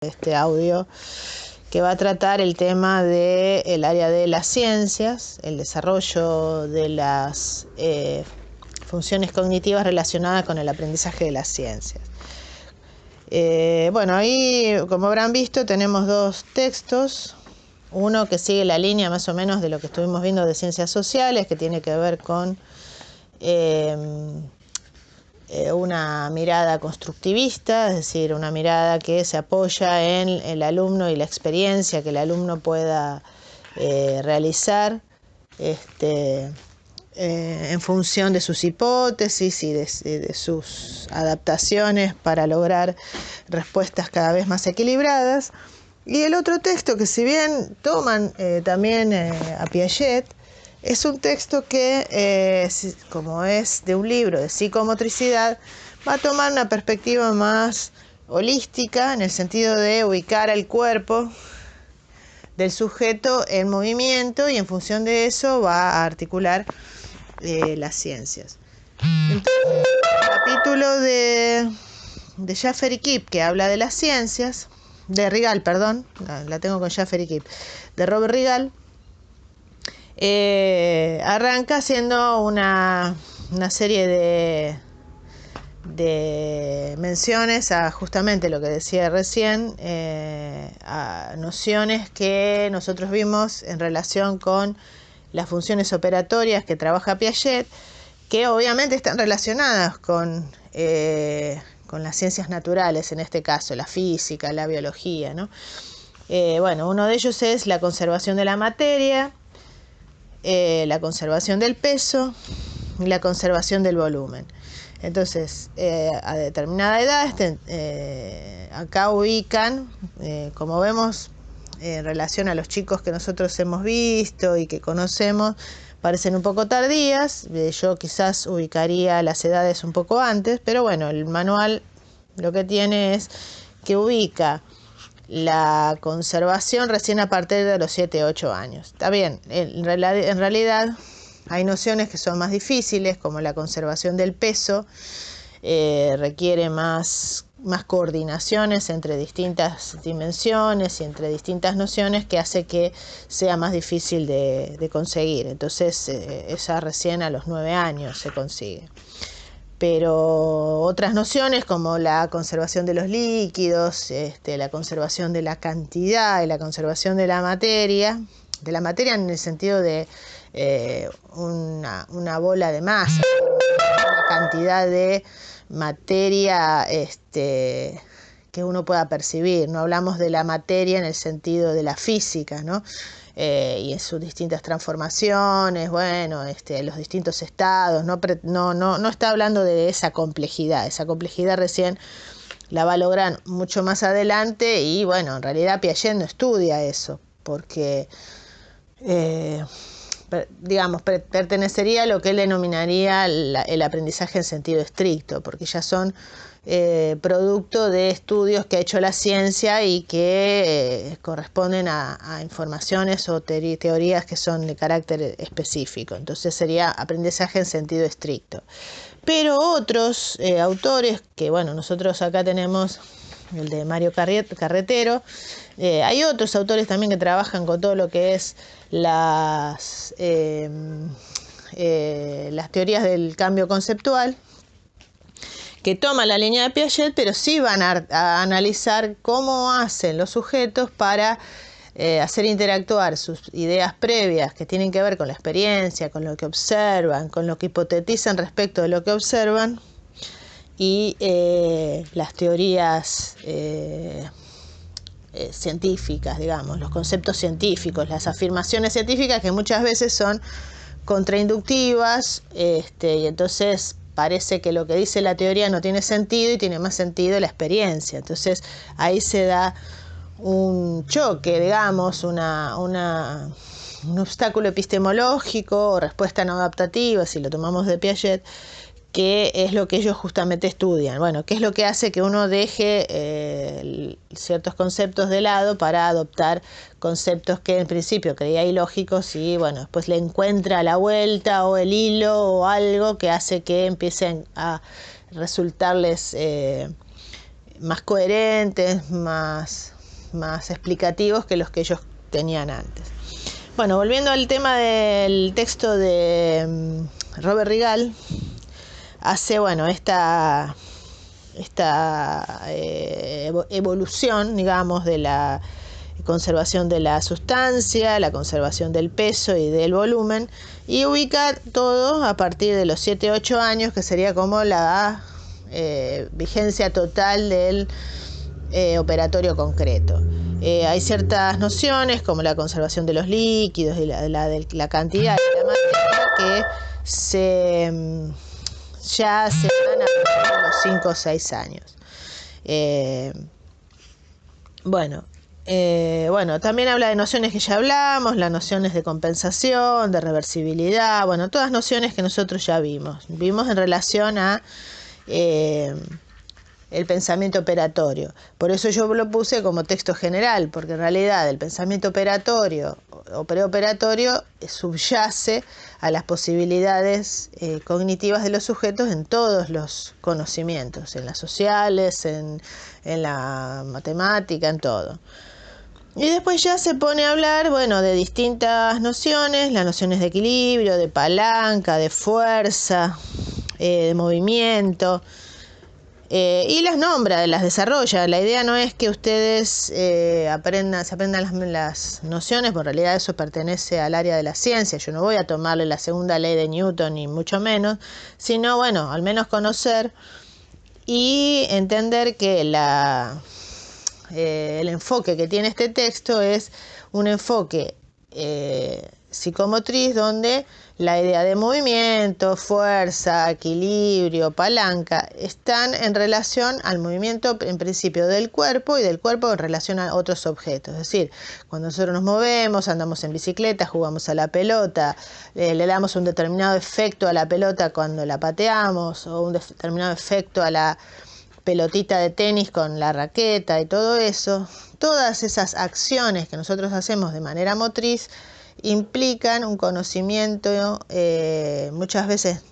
este audio que va a tratar el tema del área de las ciencias, el desarrollo de las funciones cognitivas relacionadas con el aprendizaje de las ciencias. Bueno, ahí, como habrán visto, tenemos dos textos. Uno que sigue la línea más o menos de lo que estuvimos viendo de ciencias sociales, que tiene que ver con una mirada constructivista, es decir, una mirada que se apoya en el alumno y la experiencia que el alumno pueda realizar en función de sus hipótesis y de sus adaptaciones para lograr respuestas cada vez más equilibradas. Y el otro texto, que si bien toman también a Piaget, es un texto que, como es de un libro de psicomotricidad, va a tomar una perspectiva más holística, en el sentido de ubicar el cuerpo del sujeto en movimiento, y en función de eso va a articular las ciencias. Entonces, el capítulo de Schaffer y Kipp, que habla de las ciencias, de Rigal, perdón, la tengo con Schaffer y Kipp, de Robert Rigal, arranca haciendo una serie de menciones a justamente lo que decía recién, a nociones que nosotros vimos en relación con las funciones operatorias que trabaja Piaget, que obviamente están relacionadas con las ciencias naturales, en este caso la física, la biología, ¿no? Bueno, uno de ellos es la conservación de la materia, la conservación del peso y la conservación del volumen. Entonces, a determinada edad, acá ubican, como vemos, en relación a los chicos que nosotros hemos visto y que conocemos, parecen un poco tardías. Yo quizás ubicaría las edades un poco antes, pero bueno, el manual lo que tiene es que ubica la conservación recién a partir de los 7, 8 años. Está bien, en realidad hay nociones que son más difíciles, como la conservación del peso, requiere más coordinaciones entre distintas dimensiones y entre distintas nociones, que hace que sea más difícil de conseguir. Entonces, esa recién a los 9 años se consigue. Pero otras nociones, como la conservación de los líquidos, la conservación de la cantidad y la conservación de la materia en el sentido de una bola de masa, una cantidad de materia que uno pueda percibir. No hablamos de la materia en el sentido de la física, ¿no? Y en sus distintas transformaciones, bueno, los distintos estados, no está hablando de esa complejidad recién la va a lograr mucho más adelante. Y bueno, en realidad Piaget no estudia eso, porque pertenecería a lo que él denominaría el aprendizaje en sentido estricto, porque ya son producto de estudios que ha hecho la ciencia y que corresponden a informaciones o teorías que son de carácter específico. Entonces sería aprendizaje en sentido estricto. Pero otros autores, que bueno, nosotros acá tenemos el de Mario Carretero, hay otros autores también que trabajan con todo lo que es las teorías del cambio conceptual, que toman la línea de Piaget, pero sí van a analizar cómo hacen los sujetos para hacer interactuar sus ideas previas, que tienen que ver con la experiencia, con lo que observan, con lo que hipotetizan respecto de lo que observan, y las teorías científicas, digamos, los conceptos científicos, las afirmaciones científicas, que muchas veces son contrainductivas, y entonces parece que lo que dice la teoría no tiene sentido y tiene más sentido la experiencia. Entonces ahí se da un choque, digamos, un obstáculo epistemológico o respuesta no adaptativa, si lo tomamos de Piaget, que es lo que ellos justamente estudian. Bueno, ¿qué es lo que hace que uno deje ciertos conceptos de lado para adoptar conceptos que en principio creía ilógicos, y bueno, después le encuentra la vuelta o el hilo o algo que hace que empiecen a resultarles más coherentes, más explicativos que los que ellos tenían antes. Bueno, volviendo al tema del texto de Robert Rigal, hace, bueno, esta evolución, digamos, de la conservación de la sustancia, la conservación del peso y del volumen, y ubica todo a partir de los 7-8 años, que sería como la vigencia total del operatorio concreto. Hay ciertas nociones como la conservación de los líquidos y la cantidad y la materia que ya se dan a los 5 o 6 años. Bueno, también habla de nociones que ya hablamos, las nociones de compensación, de reversibilidad, bueno, todas nociones que nosotros ya vimos en relación a el pensamiento operatorio. Por eso yo lo puse como texto general, porque en realidad el pensamiento operatorio o preoperatorio subyace a las posibilidades cognitivas de los sujetos en todos los conocimientos, en las sociales, en la matemática, en todo. Y después ya se pone a hablar, bueno, de distintas nociones, las nociones de equilibrio, de palanca, de fuerza, de movimiento, y las nombra, las desarrolla. La idea no es que ustedes se aprendan las nociones, porque en realidad eso pertenece al área de la ciencia. Yo no voy a tomarle la segunda ley de Newton, ni mucho menos, sino, bueno, al menos conocer y entender que el enfoque que tiene este texto es un enfoque psicomotriz, donde la idea de movimiento, fuerza, equilibrio, palanca están en relación al movimiento en principio del cuerpo y del cuerpo en relación a otros objetos. Es decir, cuando nosotros nos movemos, andamos en bicicleta, jugamos a la pelota, le damos un determinado efecto a la pelota cuando la pateamos, o un determinado efecto a la pelotita de tenis con la raqueta y todo eso, todas esas acciones que nosotros hacemos de manera motriz implican un conocimiento muchas veces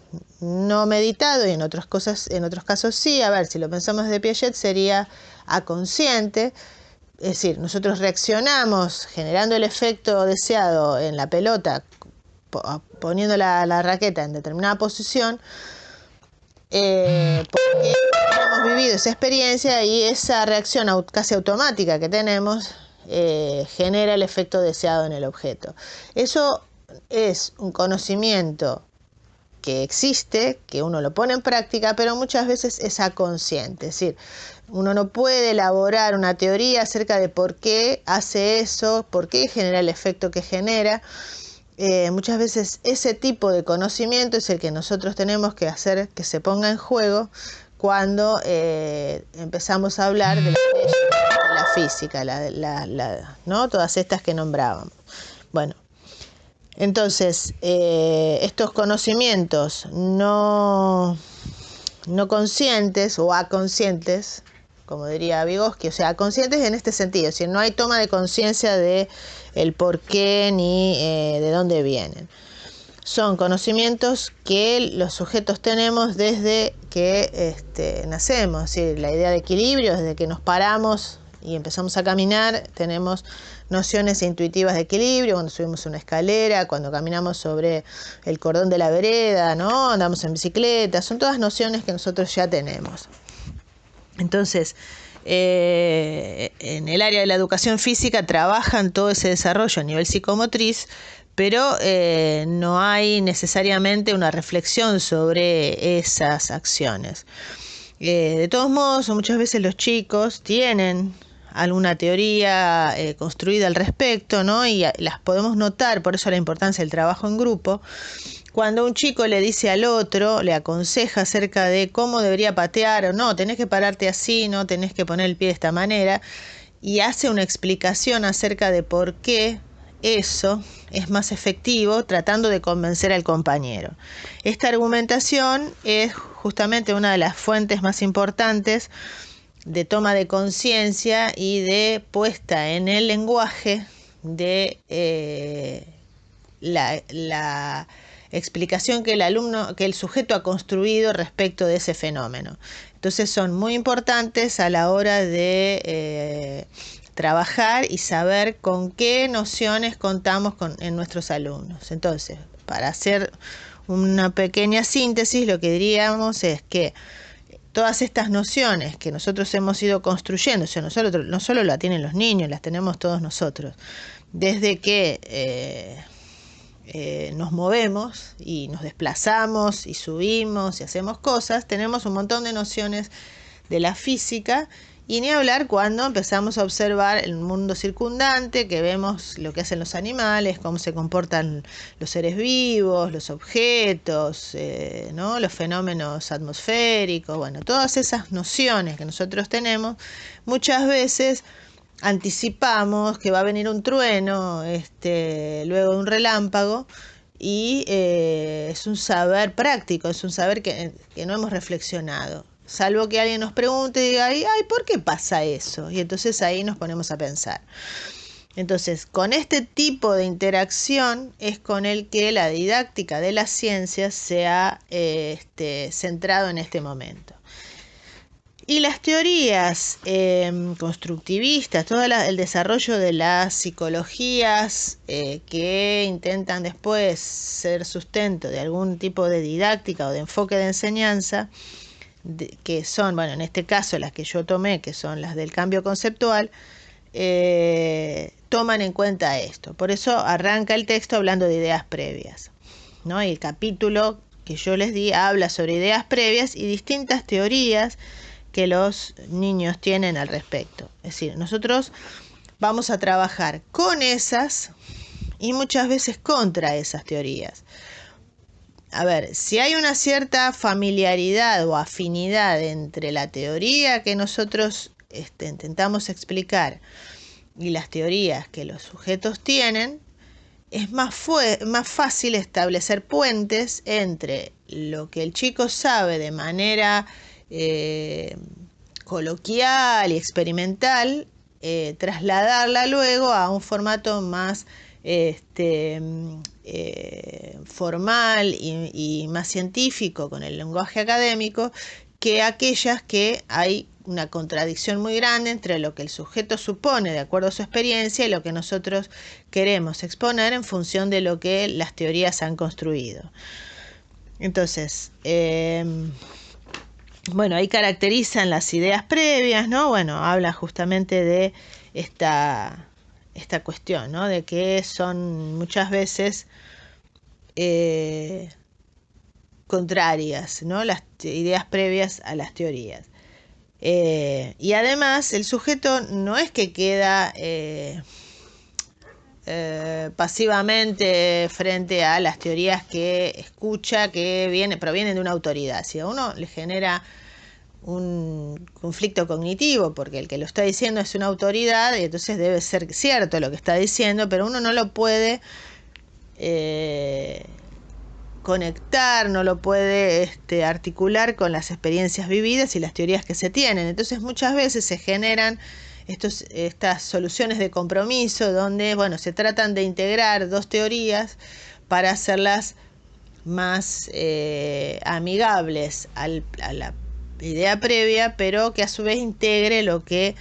no meditado, y en otros casos sí. A ver, si lo pensamos de Piaget, sería aconsciente. Es decir, nosotros reaccionamos generando el efecto deseado en la pelota, poniendo la raqueta en determinada posición, porque hemos vivido esa experiencia, y esa reacción casi automática que tenemos genera el efecto deseado en el objeto. Eso es un conocimiento que existe, que uno lo pone en práctica, pero muchas veces es aconsciente. Es decir, uno no puede elaborar una teoría acerca de por qué hace eso, por qué genera el efecto que genera. Muchas veces ese tipo de conocimiento es el que nosotros tenemos que hacer que se ponga en juego cuando empezamos a hablar de la física, ¿no? Todas estas que nombrábamos. Bueno, entonces estos conocimientos no conscientes o aconscientes, como diría Vygotsky, o sea, conscientes en este sentido, si no hay toma de conciencia de el por qué ni de dónde vienen. Son conocimientos que los sujetos tenemos desde que nacemos, es decir, la idea de equilibrio, desde que nos paramos y empezamos a caminar, tenemos nociones intuitivas de equilibrio, cuando subimos una escalera, cuando caminamos sobre el cordón de la vereda, ¿no? Andamos en bicicleta, son todas nociones que nosotros ya tenemos. Entonces, en el área de la educación física trabajan todo ese desarrollo a nivel psicomotriz, pero no hay necesariamente una reflexión sobre esas acciones. De todos modos, muchas veces los chicos tienen alguna teoría construida al respecto, ¿no? Y las podemos notar, por eso la importancia del trabajo en grupo. Cuando un chico le dice al otro, le aconseja acerca de cómo debería patear, o no, tenés que pararte así, no tenés que poner el pie de esta manera, y hace una explicación acerca de por qué eso es más efectivo, tratando de convencer al compañero. Esta argumentación es justamente una de las fuentes más importantes de toma de conciencia y de puesta en el lenguaje de la explicación que el sujeto ha construido respecto de ese fenómeno. Entonces son muy importantes a la hora de trabajar y saber con qué nociones contamos en nuestros alumnos. Entonces, para hacer una pequeña síntesis, lo que diríamos es que todas estas nociones que nosotros hemos ido construyendo, o sea, no solo la tienen los niños, las tenemos todos nosotros, desde que nos movemos y nos desplazamos y subimos y hacemos cosas, tenemos un montón de nociones de la física, y ni hablar cuando empezamos a observar el mundo circundante, que vemos lo que hacen los animales, cómo se comportan los seres vivos, los objetos, ¿no? Los fenómenos atmosféricos, bueno, todas esas nociones que nosotros tenemos, muchas veces anticipamos que va a venir un trueno, luego un relámpago, y es un saber práctico, es un saber que no hemos reflexionado. Salvo que alguien nos pregunte y diga, ay, ¿por qué pasa eso? Y entonces ahí nos ponemos a pensar. Entonces, con este tipo de interacción es con el que la didáctica de las ciencias se ha centrado en este momento. Y las teorías constructivistas, todo el desarrollo de las psicologías que intentan después ser sustento de algún tipo de didáctica o de enfoque de enseñanza, que son, bueno, en este caso las que yo tomé, que son las del cambio conceptual, toman en cuenta esto. Por eso arranca el texto hablando de ideas previas, ¿no? Y el capítulo que yo les di habla sobre ideas previas y distintas teorías que los niños tienen al respecto. Es decir, nosotros vamos a trabajar con esas y muchas veces contra esas teorías. A ver, si hay una cierta familiaridad o afinidad entre la teoría que nosotros intentamos explicar y las teorías que los sujetos tienen, es más fácil establecer puentes entre lo que el chico sabe de manera coloquial y experimental, trasladarla luego a un formato más formal y más científico con el lenguaje académico, que aquellas que hay una contradicción muy grande entre lo que el sujeto supone de acuerdo a su experiencia y lo que nosotros queremos exponer en función de lo que las teorías han construido. Entonces, bueno, ahí caracterizan las ideas previas, ¿no? Bueno, habla justamente de esta cuestión, ¿no? De que son muchas veces contrarias, ¿no? Las ideas previas a las teorías. Y además el sujeto no es que queda pasivamente frente a las teorías que escucha, que provienen de una autoridad. Si a uno le genera un conflicto cognitivo, porque el que lo está diciendo es una autoridad y entonces debe ser cierto lo que está diciendo, pero uno no lo puede conectar, no lo puede articular con las experiencias vividas y las teorías que se tienen. Entonces muchas veces se generan estas soluciones de compromiso donde, bueno, se tratan de integrar dos teorías para hacerlas más amigables a la idea previa, pero que a su vez integre lo que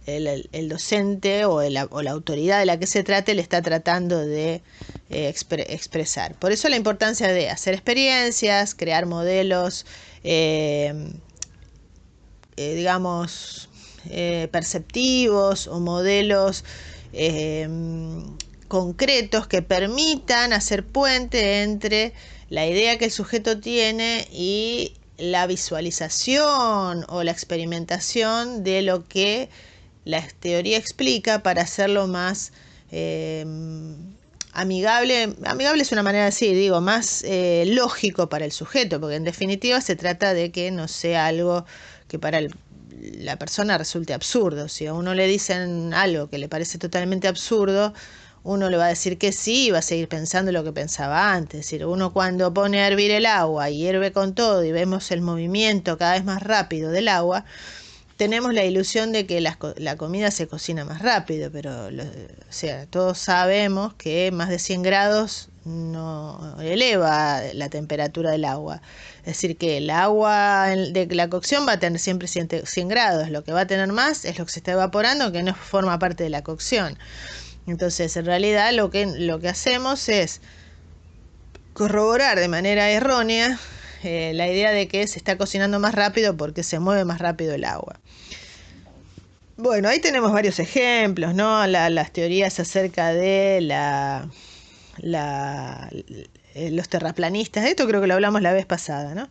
el docente o la autoridad de la que se trate le está tratando de expresar. Por eso la importancia de hacer experiencias, crear modelos digamos perceptivos o modelos concretos que permitan hacer puente entre la idea que el sujeto tiene y la visualización o la experimentación de lo que la teoría explica, para hacerlo más amigable. Amigable es una manera de decir, digo, más lógico para el sujeto, porque en definitiva se trata de que no sea algo que para la persona resulte absurdo. Si a uno le dicen algo que le parece totalmente absurdo, uno le va a decir que sí y va a seguir pensando lo que pensaba antes. Es decir, uno cuando pone a hervir el agua y hierve con todo y vemos el movimiento cada vez más rápido del agua, tenemos la ilusión de que la comida se cocina más rápido, pero o sea, todos sabemos que más de 100 grados no eleva la temperatura del agua. Es decir, que el agua de la cocción va a tener siempre 100 grados. Lo que va a tener más es lo que se está evaporando, que no forma parte de la cocción. Entonces, en realidad, lo que hacemos es corroborar de manera errónea la idea de que se está cocinando más rápido porque se mueve más rápido el agua. Bueno, ahí tenemos varios ejemplos, ¿no? Las teorías acerca de los terraplanistas. Esto creo que lo hablamos la vez pasada, ¿no?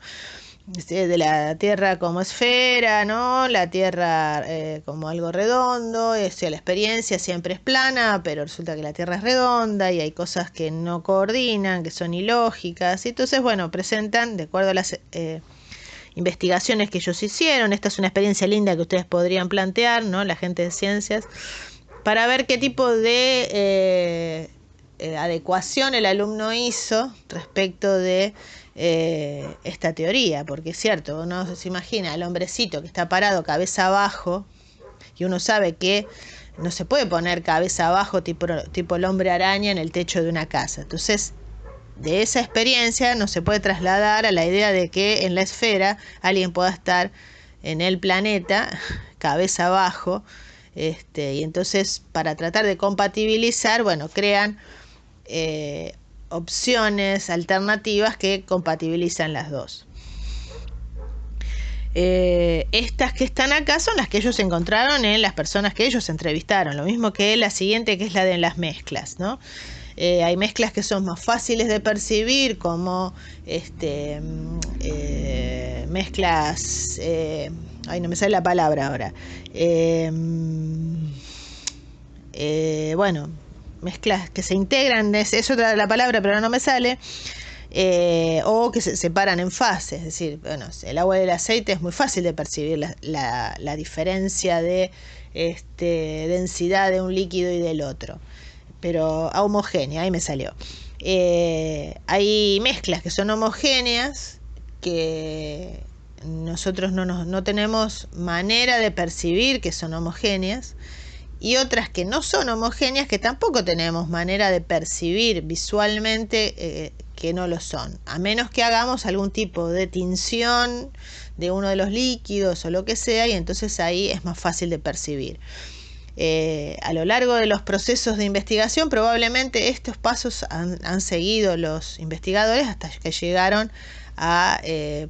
De la Tierra como esfera, ¿no? La Tierra como algo redondo, o sea, la experiencia siempre es plana, pero resulta que la Tierra es redonda y hay cosas que no coordinan, que son ilógicas. Y entonces, bueno, presentan, de acuerdo a las investigaciones que ellos hicieron, esta es una experiencia linda que ustedes podrían plantear, ¿no? La gente de ciencias, para ver qué tipo de adecuación el alumno hizo respecto de esta teoría, porque es cierto, uno se imagina al hombrecito que está parado cabeza abajo y uno sabe que no se puede poner cabeza abajo tipo el hombre araña en el techo de una casa. Entonces, de esa experiencia no se puede trasladar a la idea de que en la esfera alguien pueda estar en el planeta cabeza abajo, y entonces para tratar de compatibilizar, bueno, crean opciones alternativas que compatibilizan las dos. Estas que están acá son las que ellos encontraron en las personas que ellos entrevistaron, lo mismo que la siguiente, que es la de las mezclas, ¿no? Hay mezclas que son más fáciles de percibir, como mezclas, no me sale la palabra ahora, bueno, mezclas que se integran, es otra la palabra, pero no me sale, o que se separan en fases. Es decir, bueno, el agua y el aceite es muy fácil de percibir la diferencia de densidad de un líquido y del otro, pero homogénea, ahí me salió. Hay mezclas que son homogéneas, que nosotros no tenemos manera de percibir que son homogéneas, y otras que no son homogéneas, que tampoco tenemos manera de percibir visualmente que no lo son, a menos que hagamos algún tipo de tinción de uno de los líquidos o lo que sea, y entonces ahí es más fácil de percibir. A lo largo de los procesos de investigación, probablemente estos pasos han seguido los investigadores hasta que llegaron a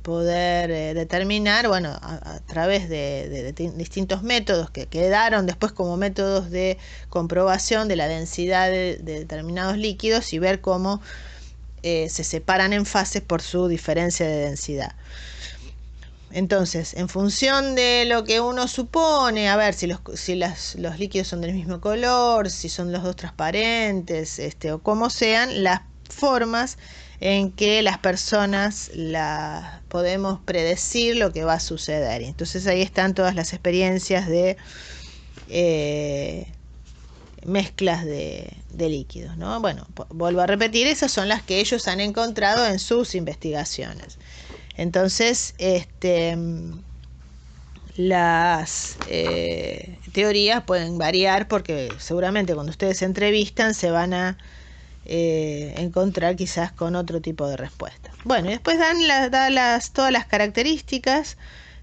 poder determinar, bueno, a través de distintos métodos que quedaron después como métodos de comprobación de la densidad de determinados líquidos, y ver cómo se separan en fases por su diferencia de densidad. Entonces, en función de lo que uno supone, a ver si los líquidos son del mismo color, si son los dos transparentes, o como sean, las formas en que las personas podemos predecir lo que va a suceder. Y entonces ahí están todas las experiencias de mezclas de líquidos, ¿no? Bueno, vuelvo a repetir, esas son las que ellos han encontrado en sus investigaciones. Entonces, las teorías pueden variar, porque seguramente cuando ustedes se entrevistan se van a encontrar quizás con otro tipo de respuesta. Bueno, y después dan todas las características,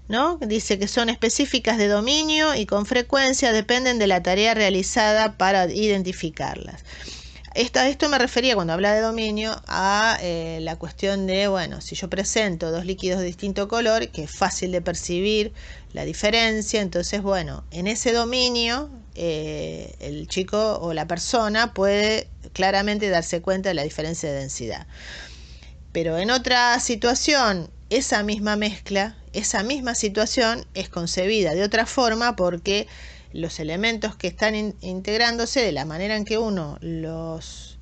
¿no? Dice que son específicas de dominio y con frecuencia dependen de la tarea realizada para identificarlas. Esto me refería, cuando habla de dominio, a la cuestión de, bueno, si yo presento dos líquidos de distinto color, que es fácil de percibir la diferencia, entonces, bueno, en ese dominio el chico o la persona puede claramente darse cuenta de la diferencia de densidad. Pero en otra situación, esa misma mezcla, esa misma situación es concebida de otra forma, porque los elementos que están integrándose, de la manera en que uno los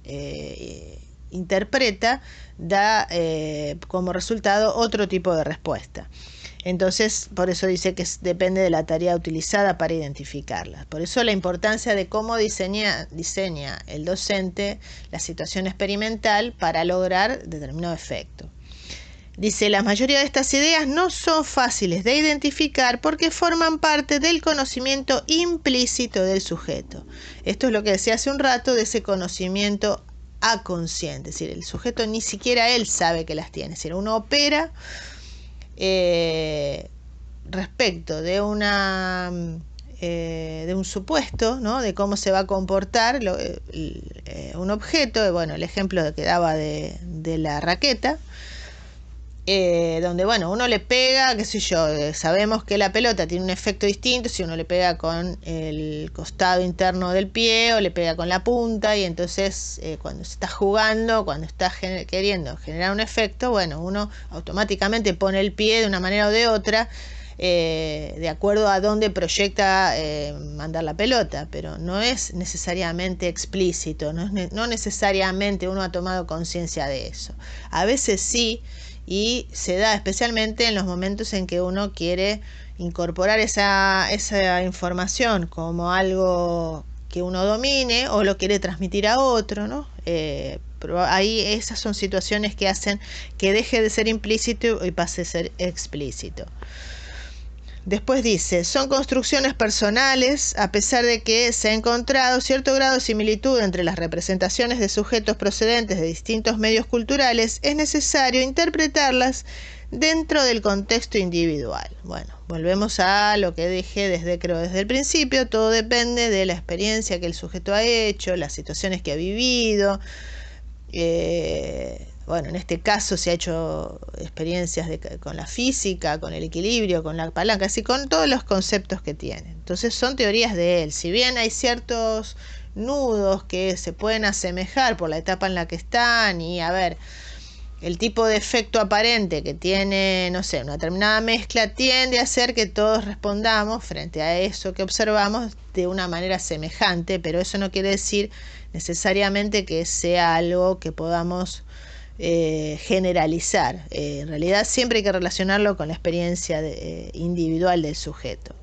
interpreta, da como resultado otro tipo de respuesta. Entonces, por eso dice que depende de la tarea utilizada para identificarlas. Por eso la importancia de cómo diseña el docente la situación experimental para lograr determinado efecto. Dice, la mayoría de estas ideas no son fáciles de identificar porque forman parte del conocimiento implícito del sujeto. Esto es lo que decía hace un rato de ese conocimiento aconsciente. Es decir, el sujeto ni siquiera él sabe que las tiene. Es decir, uno opera respecto de un supuesto, ¿no? De cómo se va a comportar un objeto. Bueno, el ejemplo que daba de la raqueta. Donde, bueno, uno le pega, qué sé yo, sabemos que la pelota tiene un efecto distinto si uno le pega con el costado interno del pie o le pega con la punta, y entonces cuando se está jugando, cuando está queriendo generar un efecto, bueno, uno automáticamente pone el pie de una manera o de otra, de acuerdo a dónde proyecta mandar la pelota, pero no es necesariamente explícito, no necesariamente uno ha tomado conciencia de eso. A veces sí, y se da especialmente en los momentos en que uno quiere incorporar esa información como algo que uno domine o lo quiere transmitir a otro, ¿no? Pero ahí esas son situaciones que hacen que deje de ser implícito y pase a ser explícito. Después dice, son construcciones personales, a pesar de que se ha encontrado cierto grado de similitud entre las representaciones de sujetos procedentes de distintos medios culturales, es necesario interpretarlas dentro del contexto individual. Bueno, volvemos a lo que dije creo desde el principio, todo depende de la experiencia que el sujeto ha hecho, las situaciones que ha vivido. Bueno, en este caso se ha hecho experiencias con la física, con el equilibrio, con la palanca, así con todos los conceptos que tiene. Entonces son teorías de él. Si bien hay ciertos nudos que se pueden asemejar por la etapa en la que están y a ver, el tipo de efecto aparente que tiene, no sé, una determinada mezcla tiende a hacer que todos respondamos frente a eso que observamos de una manera semejante, pero eso no quiere decir necesariamente que sea algo que podamos generalizar. En realidad siempre hay que relacionarlo con la experiencia individual del sujeto.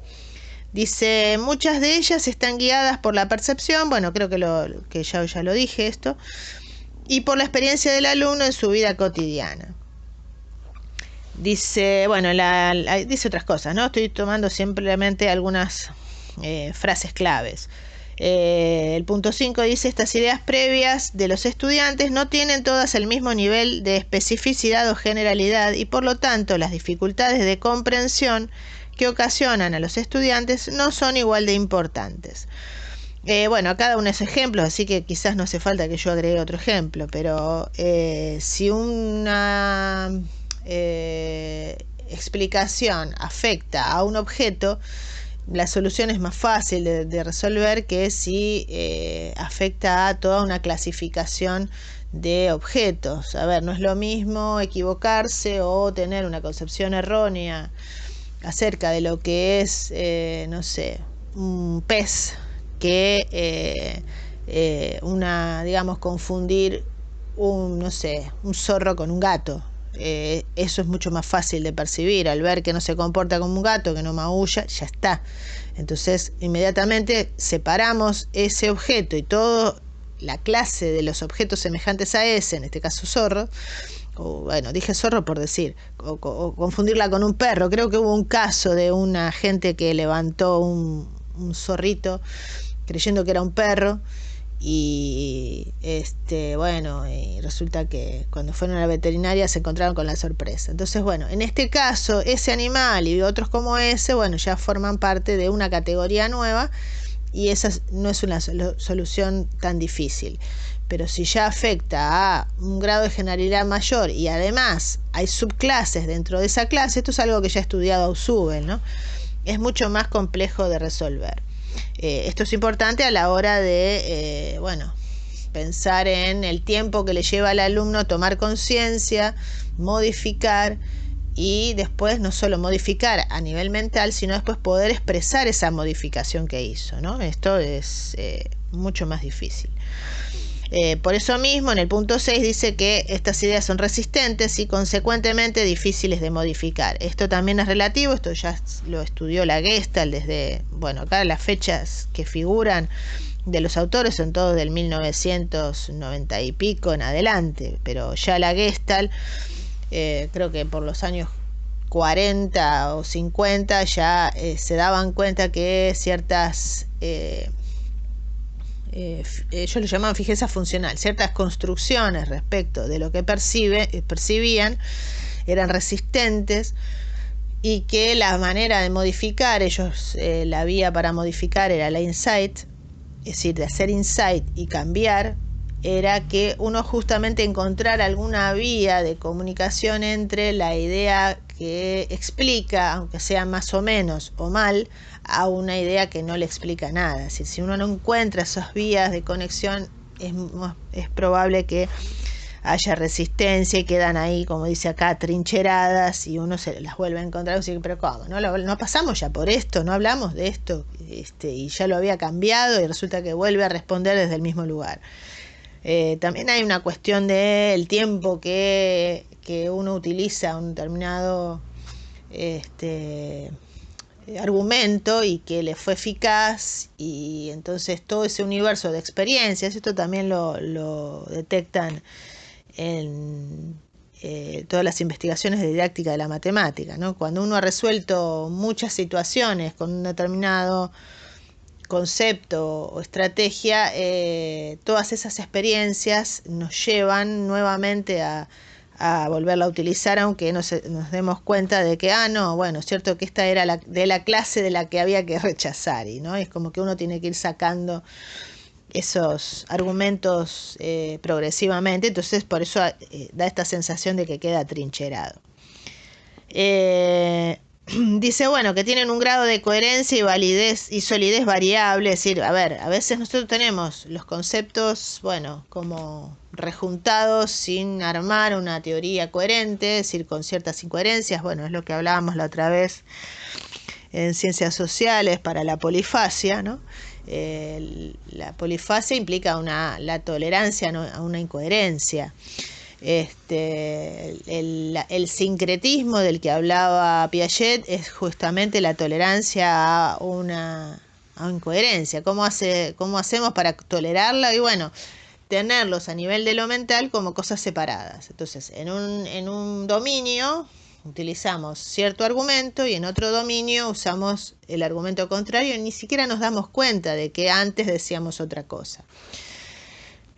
Dice, muchas de ellas están guiadas por la percepción, bueno, creo que ya lo dije esto, y por la experiencia del alumno en su vida cotidiana. Dice, bueno, dice otras cosas, ¿no? Estoy tomando simplemente algunas frases claves. El punto 5 dice, estas ideas previas de los estudiantes no tienen todas el mismo nivel de especificidad o generalidad y por lo tanto las dificultades de comprensión que ocasionan a los estudiantes no son igual de importantes. Bueno, acá da unos ejemplos, así que quizás no hace falta que yo agregue otro ejemplo, pero si una explicación afecta a un objeto, la solución es más fácil de resolver que si afecta a toda una clasificación de objetos. A ver, no es lo mismo equivocarse o tener una concepción errónea acerca de lo que es, no sé, un pez, que digamos, confundir no sé, un zorro con un gato. Eso es mucho más fácil de percibir al ver que no se comporta como un gato, que no maulla, ya está. Entonces inmediatamente separamos ese objeto y toda la clase de los objetos semejantes a ese, en este caso zorro, o bueno, dije zorro por decir, o confundirla con un perro. Creo que hubo un caso de una gente que levantó un zorrito creyendo que era un perro. Y bueno, y resulta que cuando fueron a la veterinaria se encontraron con la sorpresa. Entonces, bueno, en este caso ese animal y otros como ese, bueno, ya forman parte de una categoría nueva y esa no es una solución tan difícil. Pero si ya afecta a un grado de generalidad mayor y además hay subclases dentro de esa clase, esto es algo que ya ha estudiado Ausubel, ¿no? Es mucho más complejo de resolver. Esto es importante a la hora de, bueno, pensar en el tiempo que le lleva al alumno tomar conciencia, modificar y después no solo modificar a nivel mental, sino después poder expresar esa modificación que hizo, ¿no? Esto es mucho más difícil. Por eso mismo en el punto 6 dice que estas ideas son resistentes y consecuentemente difíciles de modificar. Esto también es relativo, esto ya lo estudió la Gestalt desde, bueno, acá las fechas que figuran de los autores son todos del 1990 y pico en adelante, pero ya la Gestalt creo que por los años 40 o 50 ya se daban cuenta que ciertas, ellos lo llaman fijeza funcional, ciertas construcciones respecto de lo que percibían eran resistentes, y que la manera de modificar, ellos, la vía para modificar era la insight, es decir, de hacer insight y cambiar, era que uno justamente encontrara alguna vía de comunicación entre la idea que explica, aunque sea más o menos o mal, a una idea que no le explica nada. Es decir, si uno no encuentra esas vías de conexión, es probable que haya resistencia y quedan ahí, como dice acá, trincheradas, y uno se las vuelve a encontrar y dice, pero ¿cómo? ¿No pasamos ya por esto? ¿No hablamos de esto? Y ya lo había cambiado y resulta que vuelve a responder desde el mismo lugar. También hay una cuestión del tiempo que uno utiliza un determinado argumento y que le fue eficaz, y entonces todo ese universo de experiencias, esto también lo detectan en todas las investigaciones de didáctica de la matemática, ¿no? Cuando uno ha resuelto muchas situaciones con un determinado concepto o estrategia, todas esas experiencias nos llevan nuevamente a volverla a utilizar, aunque nos demos cuenta de que, no, bueno, es cierto que esta era de la clase de la que había que rechazar, y no es como que uno tiene que ir sacando esos argumentos progresivamente, entonces por eso da esta sensación de que queda trincherado. Dice, bueno, que tienen un grado de coherencia y validez y solidez variable, es decir, a ver, a veces nosotros tenemos los conceptos, bueno, como rejuntados sin armar una teoría coherente, es decir, con ciertas incoherencias, bueno, es lo que hablábamos la otra vez en ciencias sociales para la polifasia, ¿no? La polifasia implica la tolerancia a una incoherencia. El sincretismo del que hablaba Piaget es justamente la tolerancia a una incoherencia. ¿Cómo hacemos para tolerarla? Y bueno, tenerlos a nivel de lo mental como cosas separadas. Entonces, en un dominio utilizamos cierto argumento y en otro dominio usamos el argumento contrario y ni siquiera nos damos cuenta de que antes decíamos otra cosa.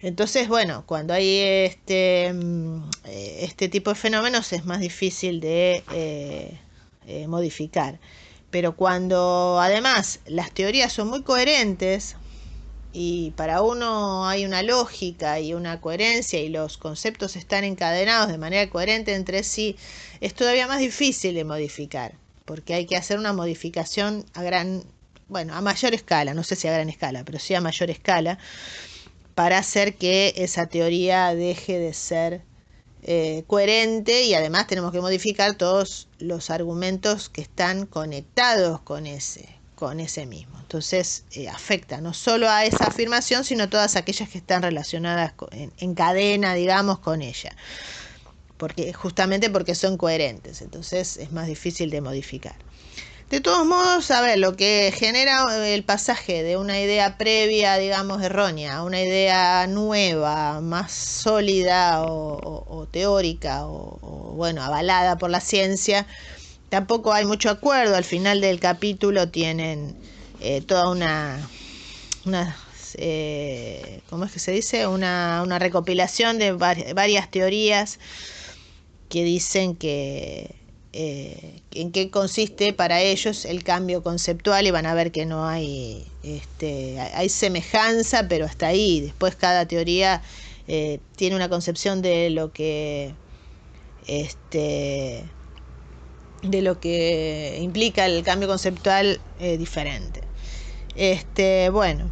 Entonces, bueno, cuando hay este tipo de fenómenos es más difícil de modificar. Pero cuando además las teorías son muy coherentes y para uno hay una lógica y una coherencia y los conceptos están encadenados de manera coherente entre sí, es todavía más difícil de modificar, porque hay que hacer una modificación a mayor escala, no sé si a gran escala, pero sí a mayor escala, para hacer que esa teoría deje de ser coherente, y además tenemos que modificar todos los argumentos que están conectados con ese mismo. Entonces afecta no solo a esa afirmación, sino todas aquellas que están relacionadas en cadena, digamos, con ella, justamente porque son coherentes, entonces es más difícil de modificar. De todos modos, a ver, lo que genera el pasaje de una idea previa, digamos, errónea, a una idea nueva, más sólida o teórica o, bueno, avalada por la ciencia, tampoco hay mucho acuerdo. Al final del capítulo tienen toda una ¿cómo es que se dice? Una recopilación de varias teorías que dicen que en qué consiste para ellos el cambio conceptual, y van a ver que no hay hay semejanza, pero hasta ahí. Después cada teoría tiene una concepción de lo que implica el cambio conceptual diferente. Bueno,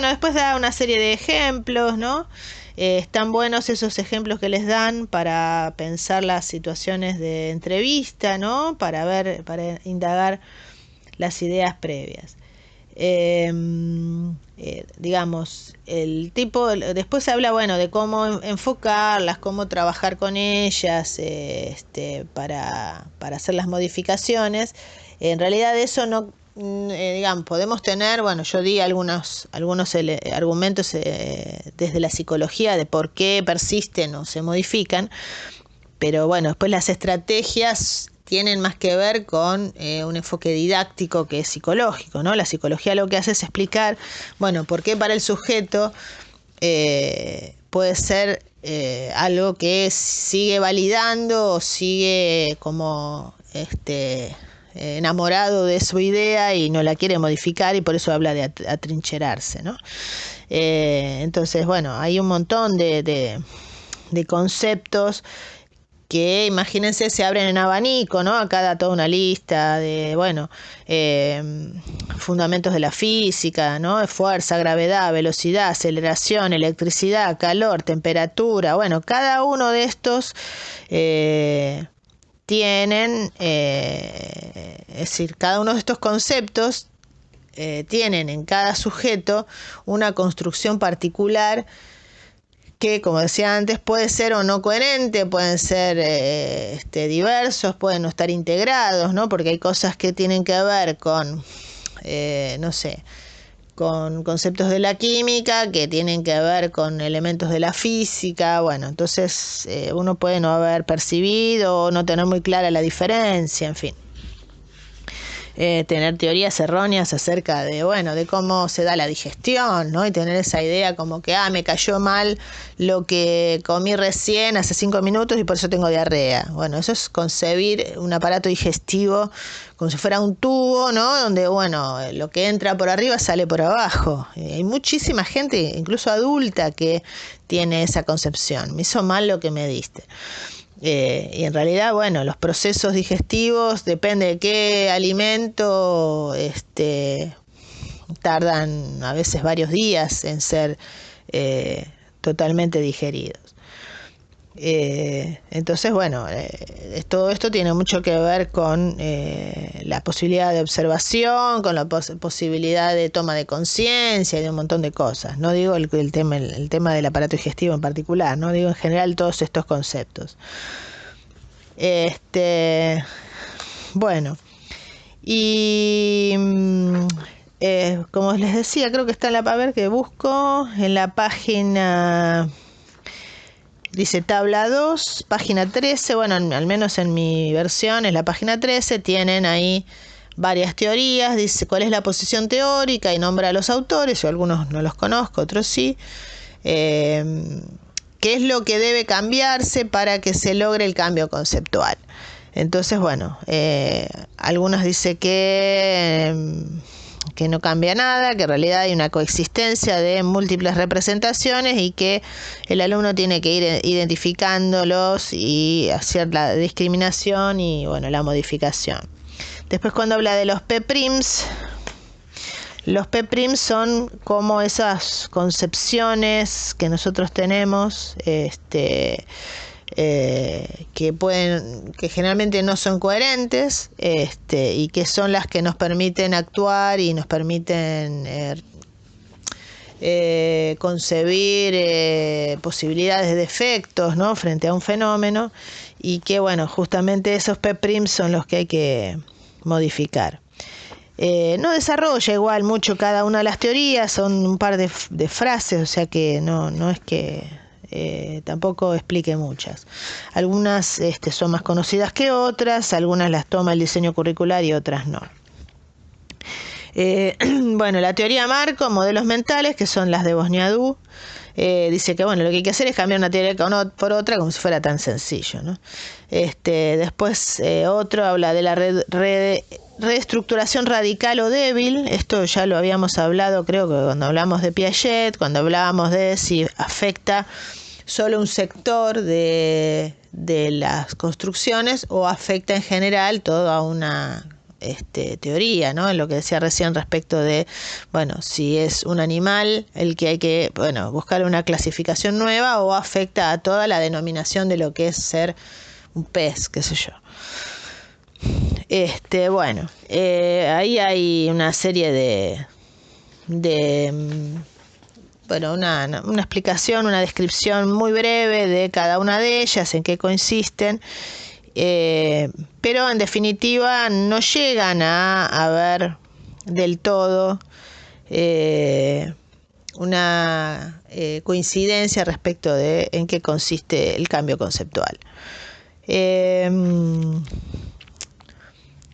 después da una serie de ejemplos, ¿no? Están buenos esos ejemplos que les dan para pensar las situaciones de entrevista, ¿no? Para indagar las ideas previas. Digamos, el tipo, después se habla, bueno, de cómo enfocarlas, cómo trabajar con ellas, para hacer las modificaciones. En realidad eso digamos, podemos tener, bueno, yo di algunos argumentos desde la psicología de por qué persisten o se modifican, pero bueno, después las estrategias tienen más que ver con un enfoque didáctico que es psicológico, ¿no? La psicología lo que hace es explicar, bueno, por qué para el sujeto puede ser algo que sigue validando o sigue como enamorado de su idea y no la quiere modificar, y por eso habla de atrincherarse, ¿no? Entonces, bueno, hay un montón de conceptos que, imagínense, se abren en abanico, ¿no? Acá da toda una lista de, bueno, fundamentos de la física, ¿no? Fuerza, gravedad, velocidad, aceleración, electricidad, calor, temperatura. Bueno, cada uno de estos tienen, es decir, cada uno de estos conceptos tienen en cada sujeto una construcción particular que, como decía antes, puede ser o no coherente, pueden ser diversos, pueden no estar integrados, ¿no? Porque hay cosas que tienen que ver con, no sé, con conceptos de la química, que tienen que ver con elementos de la física. Bueno, entonces uno puede no haber percibido o no tener muy clara la diferencia, en fin. Tener teorías erróneas acerca de, bueno, de cómo se da la digestión, ¿no? Y tener esa idea como que, me cayó mal lo que comí recién hace 5 minutos y por eso tengo diarrea. Bueno, eso es concebir un aparato digestivo como si fuera un tubo, ¿no? Donde, bueno, lo que entra por arriba sale por abajo. Hay muchísima gente, incluso adulta, que tiene esa concepción. Me hizo mal lo que me diste. Y en realidad, bueno, los procesos digestivos, depende de qué alimento, tardan a veces varios días en ser totalmente digeridos. Entonces, bueno, todo esto tiene mucho que ver con la posibilidad de observación, con la posibilidad de toma de conciencia y de un montón de cosas. No digo el tema del aparato digestivo en particular, no digo en general todos estos conceptos. Bueno, y como les decía, creo que está a ver que busco en la página. Dice tabla 2, página 13, bueno, al menos en mi versión es la página 13, tienen ahí varias teorías, dice cuál es la posición teórica y nombra a los autores, yo algunos no los conozco, otros sí, qué es lo que debe cambiarse para que se logre el cambio conceptual. Entonces, bueno, algunos dicen que no cambia nada, que en realidad hay una coexistencia de múltiples representaciones y que el alumno tiene que ir identificándolos y hacer la discriminación y, bueno, la modificación. Después, cuando habla de los P-prims, los P-prims son como esas concepciones que nosotros tenemos, que generalmente no son coherentes, y que son las que nos permiten actuar y nos permiten concebir posibilidades de efectos, ¿no? Frente a un fenómeno, y que, bueno, justamente esos P-prims son los que hay que modificar. No desarrolla igual mucho cada una de las teorías, son un par de frases, o sea que no es que tampoco explique muchas. Algunas son más conocidas que otras, algunas las toma el diseño curricular y otras no. Bueno, la teoría marco, modelos mentales, que son las de Bosniadú, dice que, bueno, lo que hay que hacer es cambiar una teoría por otra, como si fuera tan sencillo, ¿no? Después otro habla de la reestructuración radical o débil. Esto ya lo habíamos hablado, creo que cuando hablamos de Piaget, cuando hablábamos de si afecta solo un sector de las construcciones o afecta en general toda una teoría, ¿no? Lo que decía recién respecto de, bueno, si es un animal el que hay que, bueno, buscar una clasificación nueva, o afecta a toda la denominación de lo que es ser un pez, qué sé yo. Bueno, ahí hay una serie bueno, una explicación, una descripción muy breve de cada una de ellas, en qué consisten, pero en definitiva no llegan a ver del todo una coincidencia respecto de en qué consiste el cambio conceptual.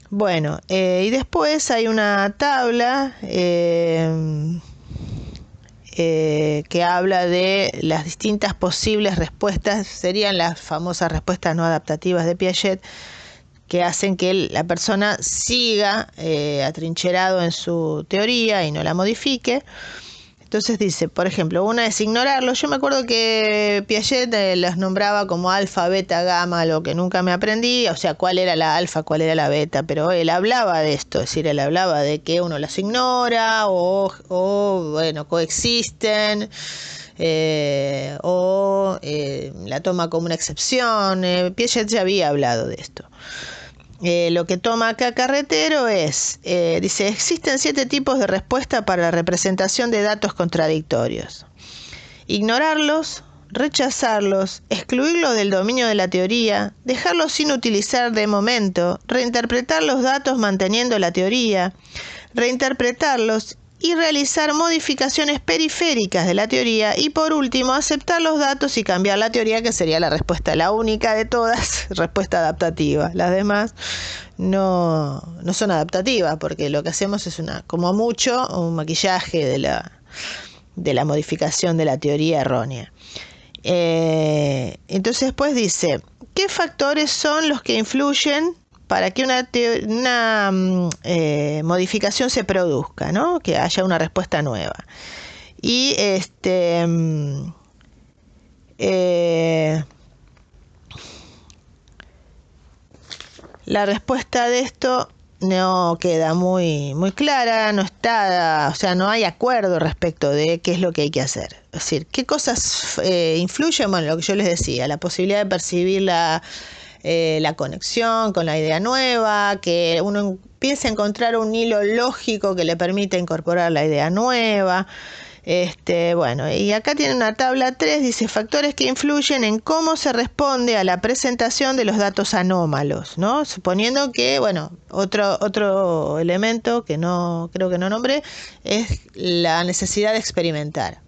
Bueno, y después hay una tabla que habla de las distintas posibles respuestas, serían las famosas respuestas no adaptativas de Piaget, que hacen que la persona siga atrincherado en su teoría y no la modifique. Entonces dice, por ejemplo, una es ignorarlo. Yo me acuerdo que Piaget las nombraba como alfa, beta, gamma, lo que nunca me aprendí, o sea, cuál era la alfa, cuál era la beta, pero él hablaba de esto, es decir, él hablaba de que uno las ignora o bueno, coexisten, la toma como una excepción. Piaget ya había hablado de esto. Lo que toma acá Carretero es, dice, existen 7 tipos de respuesta para la representación de datos contradictorios. Ignorarlos, rechazarlos, excluirlos del dominio de la teoría, dejarlos sin utilizar de momento, reinterpretar los datos manteniendo la teoría, reinterpretarlos y realizar modificaciones periféricas de la teoría y por último aceptar los datos y cambiar la teoría, que sería la respuesta, la única de todas, respuesta adaptativa. Las demás no son adaptativas porque lo que hacemos es como mucho un maquillaje de la modificación de la teoría errónea. Entonces después dice, ¿qué factores son los que influyen para que una modificación se produzca, ¿no? Que haya una respuesta nueva? Y la respuesta de esto no queda muy clara, no está, o sea, no hay acuerdo respecto de qué es lo que hay que hacer. Es decir, ¿qué cosas influyen? Bueno, lo que yo les decía, la posibilidad de percibir la conexión con la idea nueva, que uno empiece a encontrar un hilo lógico que le permita incorporar la idea nueva. Bueno, y acá tiene una tabla 3, dice factores que influyen en cómo se responde a la presentación de los datos anómalos, ¿no? Suponiendo que, bueno, otro elemento que creo que no nombré es la necesidad de experimentar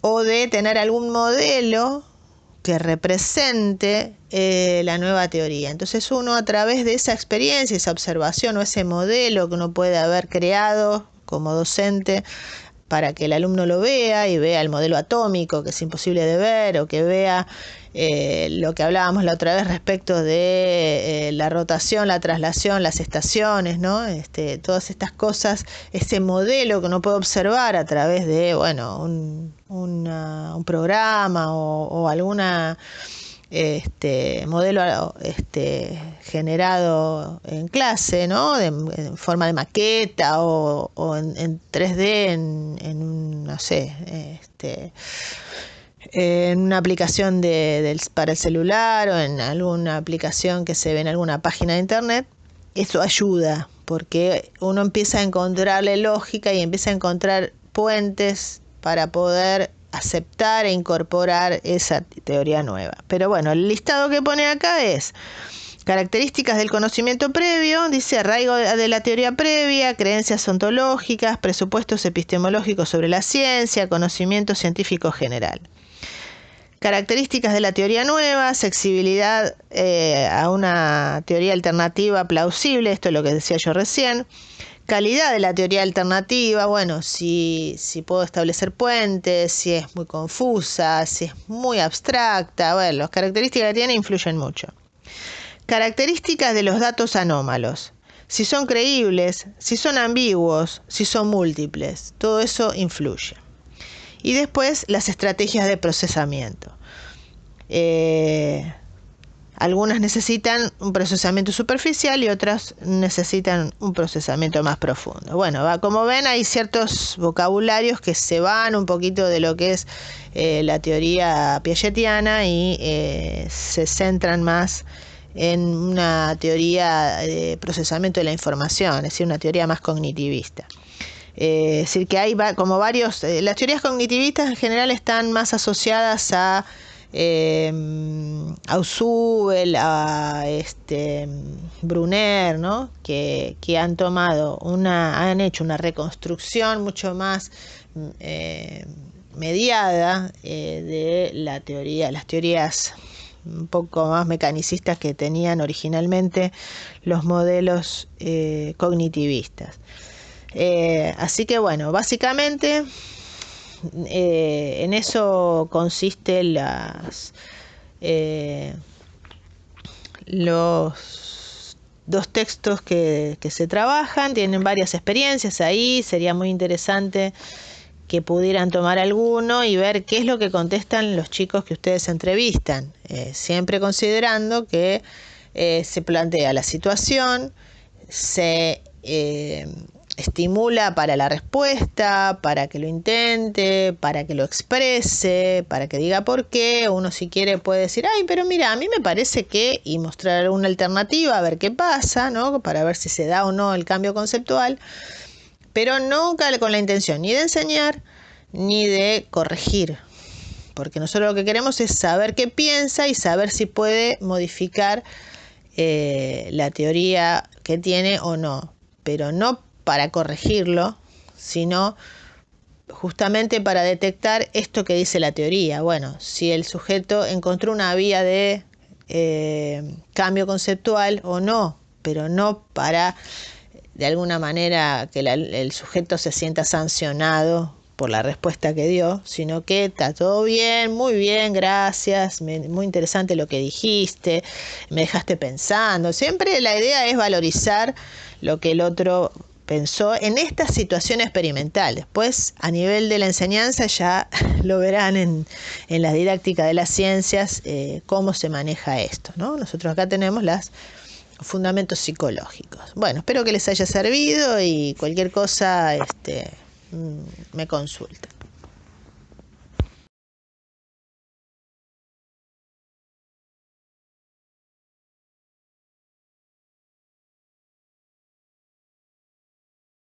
o de tener algún modelo que represente la nueva teoría. Entonces uno, a través de esa experiencia, esa observación o ese modelo que uno puede haber creado como docente para que el alumno lo vea y vea el modelo atómico, que es imposible de ver, o que vea lo que hablábamos la otra vez respecto de la rotación, la traslación, las estaciones, ¿no? Todas estas cosas, ese modelo que uno puede observar a través de, bueno, un programa o alguna modelo generado en clase, ¿no? En forma de maqueta o en 3D no sé, en una aplicación para el celular o en alguna aplicación que se ve en alguna página de internet. Eso ayuda porque uno empieza a encontrarle lógica y empieza a encontrar puentes para poder aceptar e incorporar esa teoría nueva. Pero bueno, el listado que pone acá es características del conocimiento previo, dice arraigo de la teoría previa, creencias ontológicas, presupuestos epistemológicos sobre la ciencia, conocimiento científico general. Características de la teoría nueva, accesibilidad a una teoría alternativa plausible, esto es lo que decía yo recién. Calidad de la teoría alternativa, bueno, si puedo establecer puentes, si es muy confusa, si es muy abstracta, bueno, las características que tiene influyen mucho. Características de los datos anómalos, si son creíbles, si son ambiguos, si son múltiples, todo eso influye. Y después las estrategias de procesamiento. Algunas necesitan un procesamiento superficial y otras necesitan un procesamiento más profundo. Bueno, como ven, hay ciertos vocabularios que se van un poquito de lo que es la teoría piagetiana y se centran más en una teoría de procesamiento de la información, es decir, una teoría más cognitivista. Es decir, que hay como varios... las teorías cognitivistas en general están más asociadas a Ausubel, a Brunner, ¿no? que han tomado han hecho una reconstrucción mucho más mediada de la teoría, las teorías un poco más mecanicistas que tenían originalmente los modelos cognitivistas. Así que bueno, básicamente en eso consiste los dos textos que se trabajan. Tienen varias experiencias ahí, sería muy interesante que pudieran tomar alguno y ver qué es lo que contestan los chicos que ustedes entrevistan, siempre considerando que se plantea la situación, se estimula para la respuesta, para que lo intente, para que lo exprese, para que diga por qué. Uno, si quiere, puede decir, ay, pero mira, a mí me parece que, y mostrar una alternativa, a ver qué pasa, ¿no? Para ver si se da o no el cambio conceptual, pero nunca con la intención ni de enseñar ni de corregir, porque nosotros lo que queremos es saber qué piensa y saber si puede modificar la teoría que tiene o no, pero no para corregirlo, sino justamente para detectar esto que dice la teoría. Bueno, si el sujeto encontró una vía de cambio conceptual o no, pero no para de alguna manera que el sujeto se sienta sancionado por la respuesta que dio, sino que está todo bien, gracias, muy interesante lo que dijiste, me dejaste pensando. Siempre la idea es valorizar lo que el otro pensó en esta situación experimental. Después, a nivel de la enseñanza, ya lo verán en la didáctica de las ciencias, cómo se maneja esto, ¿no? Nosotros acá tenemos los fundamentos psicológicos. Bueno, espero que les haya servido y cualquier cosa me consulta.